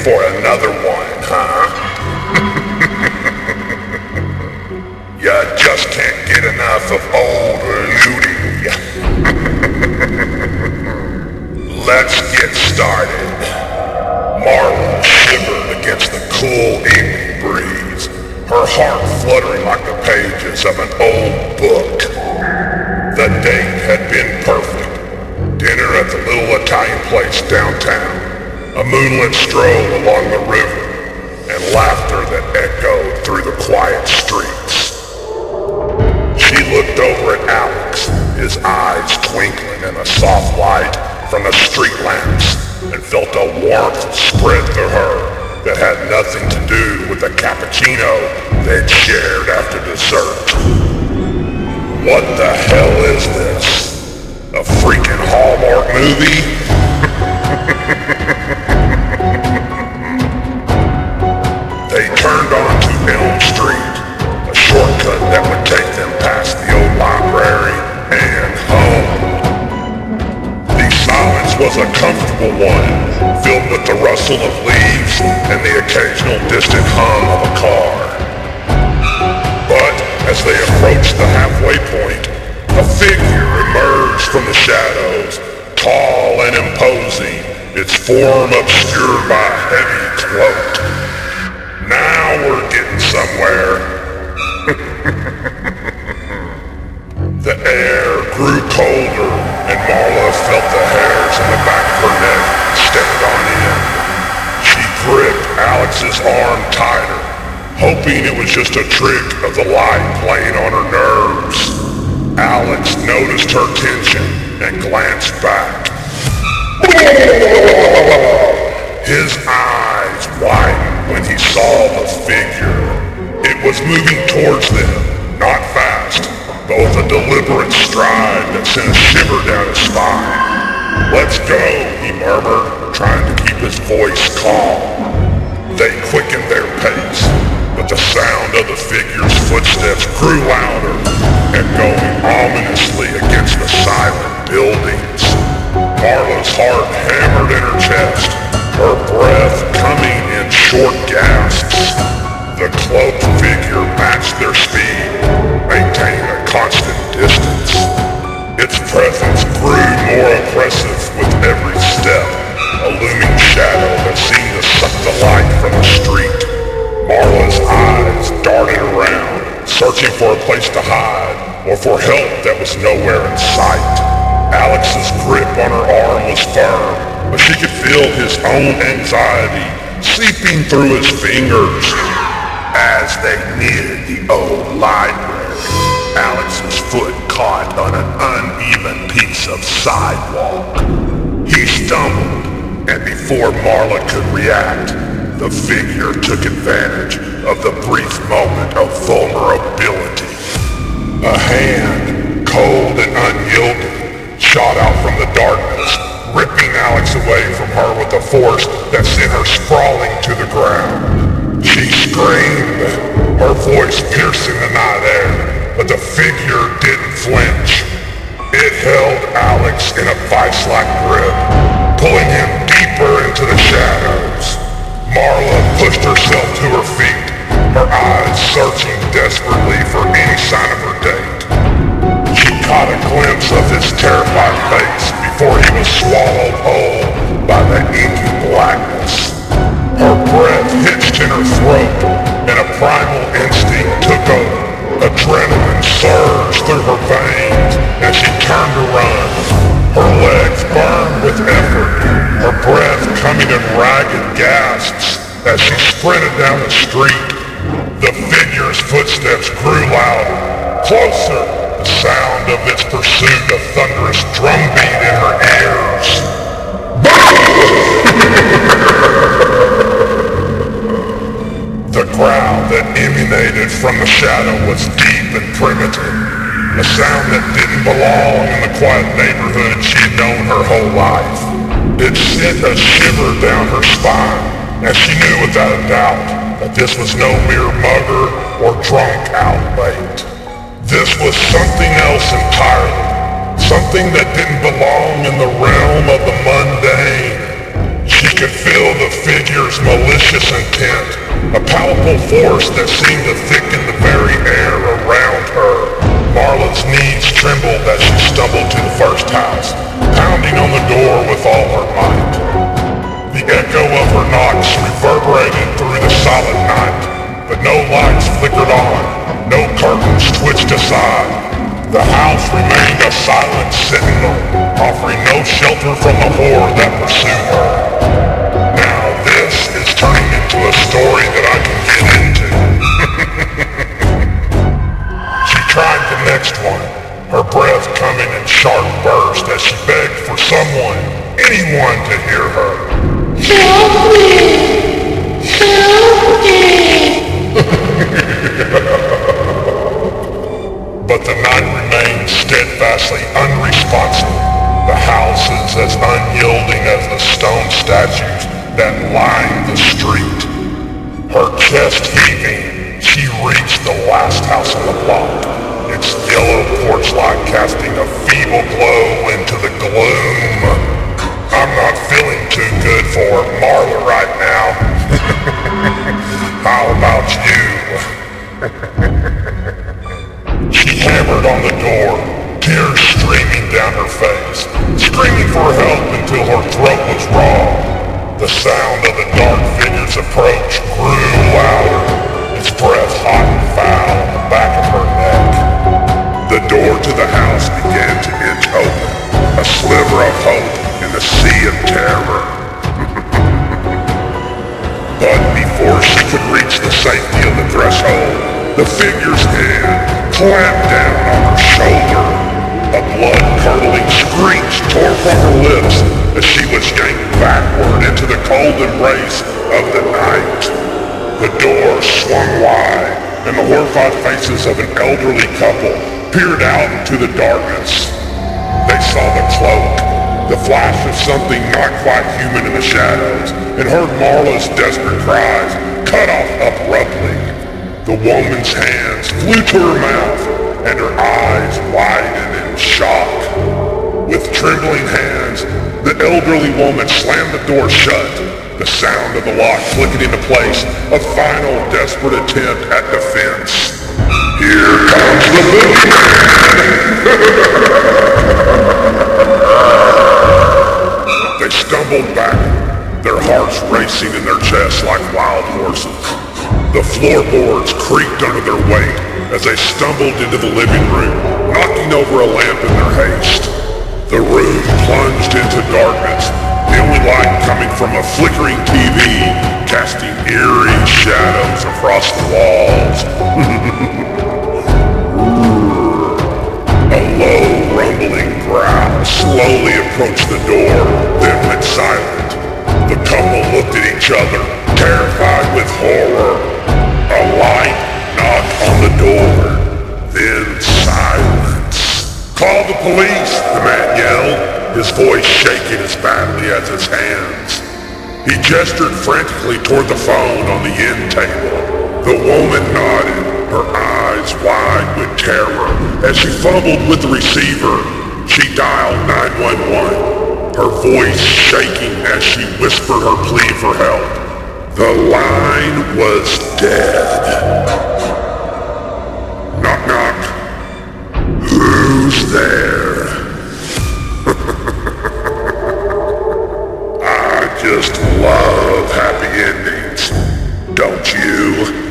for another one, huh? You just can't get enough of old Ludy. Let's get started. Marla shivered against the cool evening breeze, her heart fluttering like the pages of an old book. The date had been perfect. Dinner at the little Italian place downtown, a moonlit stroll along the river, and laughter that echoed through the quiet streets. She looked over at Alex, his eyes twinkling in the soft light from the street lamps, and felt a warmth spread through her that had nothing to do with the cappuccino they'd shared after dessert. What the hell is this? A freaking Hallmark movie? They turned onto Elm Street, a shortcut that would take them past the old library and home. The silence was a comfortable one, filled with the rustle of leaves and the occasional distant hum of a car. But as they approached the halfway point, a figure emerged from the shadows, tall and imposing, its form obscured by a heavy cloak. Now we're getting somewhere. The air grew colder, and Marla felt the hairs in the back of her neck stand on end. She gripped Alex's arm tighter, hoping it was just a trick of the light playing on her nerves. Alex noticed her tension and glanced back. His eyes widened when he saw the figure. It was moving towards them, not fast, but with a deliberate stride that sent a shiver down his spine. "Let's go," he murmured, trying to keep his voice calm. They quickened their pace, but the sound of the figure's footsteps grew louder, echoing ominously against the silent buildings. Marla's heart hammered in her chest, her breath coming in short gasps. The cloaked figure matched their speed, maintaining a constant distance. Its presence grew more oppressive with every step, a looming shadow that seemed to suck the light from the street. Marla's eyes darted around, searching for a place to hide or for help that was nowhere in sight. Alex's grip on her arm was firm, but she could feel his own anxiety seeping through his fingers. As they neared the old library, Alex's foot caught on an uneven piece of sidewalk. He stumbled, and before Marla could react, the figure took advantage of the brief moment of vulnerability. A hand, cold and unyielding, shot out from the darkness, ripping Alex away from her with a force that sent her sprawling to the ground. She screamed, her voice piercing the night air, but the figure didn't flinch. It held Alex in a vice-like grip, pulling him deeper into the shadows. Marla pushed herself to her feet, her eyes searching desperately for any sign of her date. She caught a glimpse of his terrified face before he was swallowed whole by the inky blackness. Her breath hitched in her throat, and a primal instinct took over. Adrenaline surged through her veins as she turned to run. Her legs burned with effort, her breath coming in ragged gasps as she sprinted down the street. The figure's footsteps grew louder, closer, the sound of its pursuit a thunderous drumbeat in her ears. The growl that emanated from the shadow was deep and primitive, a sound that didn't belong in the quiet neighborhood she'd known her whole life. It sent a shiver down her spine, as she knew without a doubt that this was no mere mugger or drunk outlate. This was something else entirely, something that didn't belong in the realm of the mundane. She could feel the figure's malevolence powerful force that seemed to thicken the very air around her. Marla's knees trembled as she stumbled to the first house, pounding on the door with all her might. The echo of her knocks reverberated through the silent night, but no lights flickered on, no curtains twitched aside. The house remained a silent sentinel, offering no shelter from the horror that pursued her. Now this is turning into a story that I can get into. She tried the next one, her breath coming in sharp bursts as she begged for someone, anyone to hear her. Help me! Help me! But the night remained steadfastly unresponsive. The house is as unyielding as the stone statues that line the street. Her chest heaving, she reached the last house on the block, its yellow porch light casting a feeble glow into the gloom. I'm not feeling too good for Marla right now. How about you? She hammered on the door, tears streaming down her face, screaming for help until her throat was raw. The sound of the dark figure's approach grew louder, its breath hot and foul on the back of her neck. The door to the house began to inch open, a sliver of hope in a sea of terror. But before she could reach the safety of the threshold, the figure's hand clamped down on her shoulder. A blood-curdling screech tore from her lips as she was yanked backward into the cold embrace of the night. The door swung wide, and the horrified faces of an elderly couple peered out into the darkness. They saw the cloak, the flash of something not quite human in the shadows, and heard Marla's desperate cries cut off abruptly. The woman's hands flew to her mouth, and her eyes widened in shock. With trembling hands, the elderly woman slammed the door shut, the sound of the lock clicking into place, a final desperate attempt at defense. Here comes the boogeyman! They stumbled back, their hearts racing in their chests like wild horses. The floorboards creaked under their weight as they stumbled into the living room, knocking over a lamp in their haste. The room plunged into darkness, the only light coming from a flickering TV, casting eerie shadows across the walls. A low, rumbling growl slowly approached the door, then went silent. The couple looked at each other, terrified with horror. A light knocked on the door, then silence. Call the police, the man yelled, his voice shaking as badly as his hands. He gestured frantically toward the phone on the end table. The woman nodded, her eyes wide with terror. As she fumbled with the receiver, she dialed 911, her voice shaking as she whispered her plea for help. The line was dead. Knock, knock. Who's there? I just love happy endings, don't you?